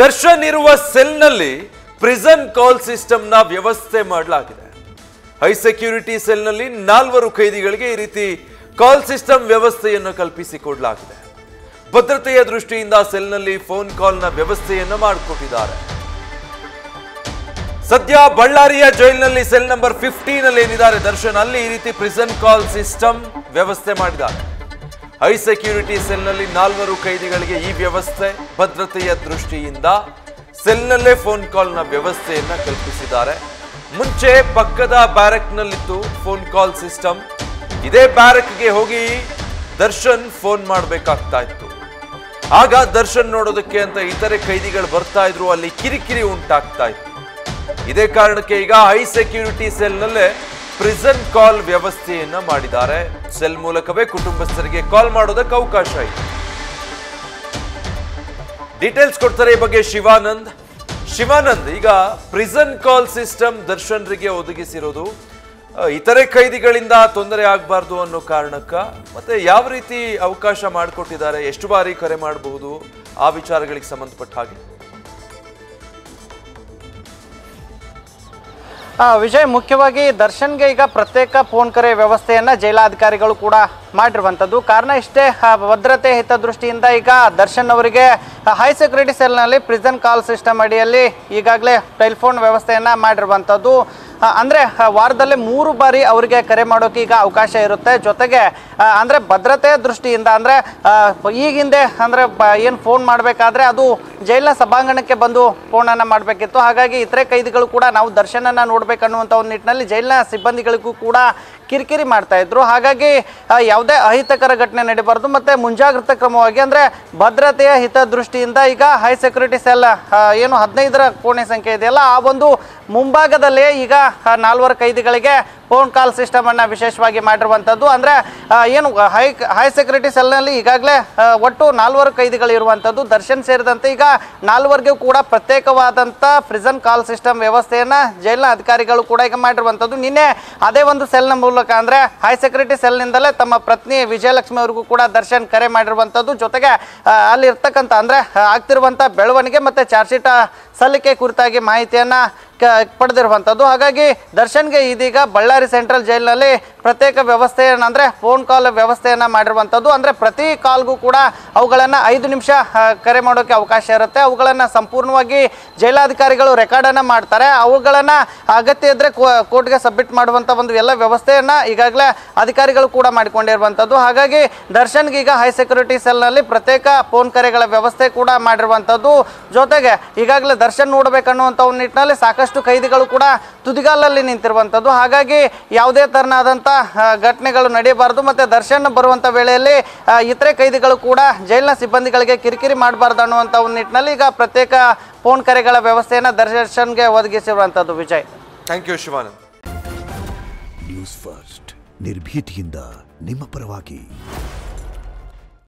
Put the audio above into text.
ದರ್ಶನ್ ಇರುವ ಸೆಲ್ನಲ್ಲಿ ಪ್ರಿಸನ್ ಕಾಲ್ ಸಿಸ್ಟಮ್ನ ವ್ಯವಸ್ಥೆ ಮಾಡಲಾಗಿದೆ. ಹೈ ಸೆಕ್ಯೂರಿಟಿ ಸೆಲ್ನಲ್ಲಿ 4 ಖೈದಿಗಳಿಗೆ ಈ ರೀತಿ ಕಾಲ್ ಸಿಸ್ಟಮ್ ವ್ಯವಸ್ಥೆಯನ್ನು ಕಲ್ಪಿಸಿಕೊಡಲಾಗಿದೆ. ಭದ್ರತೆಯ ದೃಷ್ಟಿಯಿಂದ ಸೆಲ್ನಲ್ಲಿ ಫೋನ್ ಕಾಲ್ನ ವ್ಯವಸ್ಥೆಯನ್ನು ಮಾಡಿಕೊಟ್ಟಿದ್ದಾರೆ. ಸದ್ಯ ಬಳ್ಳಾರಿಯ ಜೈಲಿನಲ್ಲಿ ಸೆಲ್ ನಂಬರ್ 15 ನಲ್ಲಿ ಏನಿದ್ದಾರೆ ದರ್ಶನ್, ಅಲ್ಲಿ ಈ ರೀತಿ ಪ್ರಿಸನ್ ಕಾಲ್ ಸಿಸ್ಟಮ್ ವ್ಯವಸ್ಥೆ ಮಾಡಿದ್ದಾರೆ. ಹೈ ಸೆಕ್ಯೂರಿಟಿ ಸೆಲ್ನಲ್ಲಿ 4 ಖೈದಿಗಳಿಗೆ ಈ ವ್ಯವಸ್ಥೆ, ಭದ್ರತೆಯ ದೃಷ್ಟಿಯಿಂದ ಸೆಲ್ನಲ್ಲೇ ಫೋನ್ ಕಾಲ್ನ ವ್ಯವಸ್ಥೆಯನ್ನ ಕಲ್ಪಿಸಿದ್ದಾರೆ. ಮುಂಚೆ ಪಕ್ಕದ ಬ್ಯಾರಕ್ನಲ್ಲಿತ್ತು ಫೋನ್ ಕಾಲ್ ಸಿಸ್ಟಮ್. ಇದೇ ಬ್ಯಾರಕ್ಗೆ ಹೋಗಿ ದರ್ಶನ್ ಫೋನ್ ಮಾಡಬೇಕಾಗ್ತಾ ಇತ್ತು. ಆಗ ದರ್ಶನ್ ನೋಡೋದಕ್ಕೆ ಅಂತ ಇತರೆ ಖೈದಿಗಳು ಬರ್ತಾ ಇದ್ರು, ಅಲ್ಲಿ ಕಿರಿಕಿರಿ ಉಂಟಾಗ್ತಾ ಇತ್ತು. ಇದೇ ಕಾರಣಕ್ಕೆ ಈಗ ಹೈ ಸೆಕ್ಯೂರಿಟಿ ಸೆಲ್ನಲ್ಲೇ ಪ್ರಿಸನ್ ಕಾಲ್ ವ್ಯವಸ್ಥೆಯನ್ನ ಮಾಡಿದ್ದಾರೆ. ಸೆಲ್ ಮೂಲಕವೇ ಕುಟುಂಬಸ್ಥರಿಗೆ ಕಾಲ್ ಮಾಡೋದಕ್ಕೆ ಅವಕಾಶ ಇದೆ. ಡೀಟೇಲ್ಸ್ ಕೊಡ್ತಾರೆ ಈ ಬಗ್ಗೆ ಶಿವಾನಂದ್. ಈಗ ಪ್ರಿಸನ್ ಕಾಲ್ ಸಿಸ್ಟಮ್ ದರ್ಶನ್ರಿಗೆ ಒದಗಿಸಿರೋದು ಇತರೆ ಖೈದಿಗಳಿಂದ ತೊಂದರೆ ಆಗಬಾರ್ದು ಅನ್ನೋ ಕಾರಣಕ್ಕ, ಮತ್ತೆ ಯಾವ ರೀತಿ ಅವಕಾಶ ಮಾಡಿಕೊಟ್ಟಿದ್ದಾರೆ, ಎಷ್ಟು ಬಾರಿ ಕರೆ ಮಾಡಬಹುದು, ಆ ವಿಚಾರಗಳಿಗೆ ಸಂಬಂಧಪಟ್ಟ ಹಾಗೆ. ವಿಜಯ್, ಮುಖ್ಯವಾಗಿ ದರ್ಶನ್ಗೆ ಈಗ ಪ್ರತ್ಯೇಕ ಫೋನ್ ಕರೆ ವ್ಯವಸ್ಥೆಯನ್ನ ಜೈಲಾಧಿಕಾರಿಗಳು ಕೂಡ ಮಾಡಿರುವಂಥದ್ದು. ಕಾರಣ ಇಷ್ಟೇ, ಭದ್ರತೆ ಹಿತದೃಷ್ಟಿಯಿಂದ ಈಗ ದರ್ಶನ್ ಅವರಿಗೆ ಹೈ ಸೆಕ್ಯೂರಿಟಿ ಸೆಲ್ನಲ್ಲಿ ಪ್ರಿಸನ್ ಕಾಲ್ ಸಿಸ್ಟಮ್ ಅಡಿಯಲ್ಲಿ ಈಗಾಗಲೇ ಟೆಲಿಫೋನ್ ವ್ಯವಸ್ಥೆಯನ್ನ ಮಾಡಿರುವಂಥದ್ದು. ಅಂದರೆ ವಾರದಲ್ಲಿ 3 ಬಾರಿ ಅವರಿಗೆ ಕರೆ ಮಾಡೋಕೆ ಈಗ ಅವಕಾಶ ಇರುತ್ತೆ. ಜೊತೆಗೆ ಅಂದರೆ ಭದ್ರತೆಯ ದೃಷ್ಟಿಯಿಂದ ಅಂದರೆ ಈಗ ಹಿಂದೆ ಅಂದರೆ ಏನು ಫೋನ್ ಮಾಡಬೇಕಾದ್ರೆ ಅದು ಜೈಲಿನ ಸಭಾಂಗಣಕ್ಕೆ ಬಂದು ಫೋನನ್ನು ಮಾಡಬೇಕಿತ್ತು. ಹಾಗಾಗಿ ಇತರೆ ಖೈದಿಗಳು ಕೂಡ ನಾವು ದರ್ಶನನ್ನು ನೋಡಬೇಕನ್ನುವಂಥ ಒಂದು ನಿಟ್ಟಿನಲ್ಲಿ ಜೈಲಿನ ಸಿಬ್ಬಂದಿಗಳಿಗೂ ಕೂಡ ಕಿರಿಕಿರಿ ಮಾಡ್ತಾ ಇದ್ರು. ಹಾಗಾಗಿ ಯಾವುದೇ ಅಹಿತಕರ ಘಟನೆ ನಡೀಬಾರ್ದು ಮತ್ತು ಮುಂಜಾಗ್ರತಾ ಕ್ರಮವಾಗಿ ಅಂದರೆ ಭದ್ರತೆಯ ಹಿತದೃಷ್ಟಿಯಿಂದ ಈಗ ಹೈ ಸೆಕ್ಯೂರಿಟಿ ಸೆಲ್ ಏನು 15ರ ಕೋಣೆ ಸಂಖ್ಯೆ ಇದೆಯಲ್ಲ, ಆ ಒಂದು ಮುಂಭಾಗದಲ್ಲೇ ಈಗ 4 ಖೈದಿಗಳಿಗೆ ಫೋನ್ ಕಾಲ್ ಸಿಸ್ಟಮನ್ನು ವಿಶೇಷವಾಗಿ ಮಾಡಿರುವಂಥದ್ದು. ಅಂದರೆ ಏನು ಹೈ ಸೆಕ್ಯೂರಿಟಿ ಸೆಲ್ನಲ್ಲಿ ಈಗಾಗಲೇ ಒಟ್ಟು 4 ಖೈದಿಗಳು ಇರುವಂಥದ್ದು. ದರ್ಶನ್ ಸೇರಿದಂತೆ ಈಗ 4 ಕೂಡ ಪ್ರತ್ಯೇಕವಾದಂಥ ಪ್ರಿಸನ್ ಕಾಲ್ ಸಿಸ್ಟಮ್ ವ್ಯವಸ್ಥೆಯನ್ನು ಜೈಲಿನ ಅಧಿಕಾರಿಗಳು ಕೂಡ ಈಗ ಮಾಡಿರುವಂಥದ್ದು. ನಿನ್ನೆ ಅದೇ ಒಂದು ಸೆಲ್ನ ಮೂಲಕ ಅಂದರೆ ಹೈ ಸೆಕ್ಯೂರಿಟಿ ಸೆಲ್ನಿಂದಲೇ ತಮ್ಮ ಪತ್ನಿ ವಿಜಯಲಕ್ಷ್ಮಿ ಅವರಿಗೂ ಕೂಡ ದರ್ಶನ್ ಕರೆ ಮಾಡಿರುವಂಥದ್ದು. ಜೊತೆಗೆ ಅಲ್ಲಿರ್ತಕ್ಕಂಥ ಅಂದರೆ ಆಗ್ತಿರುವಂಥ ಬೆಳವಣಿಗೆ ಮತ್ತು ಚಾರ್ಜ್ ಶೀಟ್ ಸಲ್ಲಿಕೆ ಕುರಿತಾಗಿ ಮಾಹಿತಿಯನ್ನು ಪಡೆದಿರುವಂಥದ್ದು. ಹಾಗಾಗಿ ದರ್ಶನ್ಗೆ ಇದೀಗ ಬಳ್ಳಾರಿ ಸೆಂಟ್ರಲ್ ಜೈಲಿನಲ್ಲಿ ಪ್ರತ್ಯೇಕ ವ್ಯವಸ್ಥೆಯನ್ನು ಅಂದರೆ ಫೋನ್ ಕಾಲ್ ವ್ಯವಸ್ಥೆಯನ್ನು ಮಾಡಿರುವಂಥದ್ದು. ಅಂದರೆ ಪ್ರತಿ ಕಾಲ್ಗೂ ಕೂಡ ಅವುಗಳನ್ನು 5 ನಿಮಿಷ ಕರೆ ಮಾಡೋಕ್ಕೆ ಅವಕಾಶ ಇರುತ್ತೆ. ಅವುಗಳನ್ನು ಸಂಪೂರ್ಣವಾಗಿ ಜೈಲಾಧಿಕಾರಿಗಳು ರೆಕಾರ್ಡನ್ನು ಮಾಡ್ತಾರೆ. ಅವುಗಳನ್ನು ಅಗತ್ಯ ಇದ್ದರೆ ಕೋರ್ಟ್ಗೆ ಸಬ್ಮಿಟ್ ಮಾಡುವಂಥ ಒಂದು ಎಲ್ಲ ವ್ಯವಸ್ಥೆಯನ್ನು ಈಗಾಗಲೇ ಅಧಿಕಾರಿಗಳು ಕೂಡ ಮಾಡಿಕೊಂಡಿರುವಂಥದ್ದು. ಹಾಗಾಗಿ ದರ್ಶನ್ಗೆ ಈಗ ಹೈ ಸೆಕ್ಯೂರಿಟಿ ಸೆಲ್ನಲ್ಲಿ ಪ್ರತ್ಯೇಕ ಫೋನ್ ಕರೆಗಳ ವ್ಯವಸ್ಥೆ ಕೂಡ ಮಾಡಿರುವಂಥದ್ದು. ಜೊತೆಗೆ ಈಗಾಗಲೇ ದರ್ಶನ್ ನೋಡಬೇಕನ್ನುವಂಥ ಒಂದು ನಿಟ್ಟಿನಲ್ಲಿ ಸಾಕಷ್ಟು ಖೈದಿಗಳು ಕೂಡ ತುದಿಗಾಲಲ್ಲಿ ನಿಂತಿರುವಂಥದ್ದು. ಹಾಗಾಗಿ ಯಾವುದೇ ತರನಾದಂಥ ಘಟನೆಗಳು ನಡೆಯಬಾರದು ಮತ್ತು ದರ್ಶನ್ ಬರುವಂಥ ವೇಳೆಯಲ್ಲಿ ಇತರೆ ಖೈದಿಗಳು ಕೂಡ ಜೈಲಿನ ಸಿಬ್ಬಂದಿಗಳಿಗೆ ಕಿರಿಕಿರಿ ಮಾಡಬಾರ್ದು ಅನ್ನುವಂಥ ಒಂದು ನಿಟ್ಟಿನಲ್ಲಿ ಈಗ ಪ್ರತ್ಯೇಕ ಫೋನ್ ಕರೆಗಳ ವ್ಯವಸ್ಥೆಯನ್ನು ದರ್ಶನ್ಗೆ ಒದಗಿಸಿರುವಂಥದ್ದು. Vijay, thank you Shivanand. News first ನಿರ್ಭೀತಿಯಿಂದ ನಿಮ್ಮ ಪರವಾಗಿ.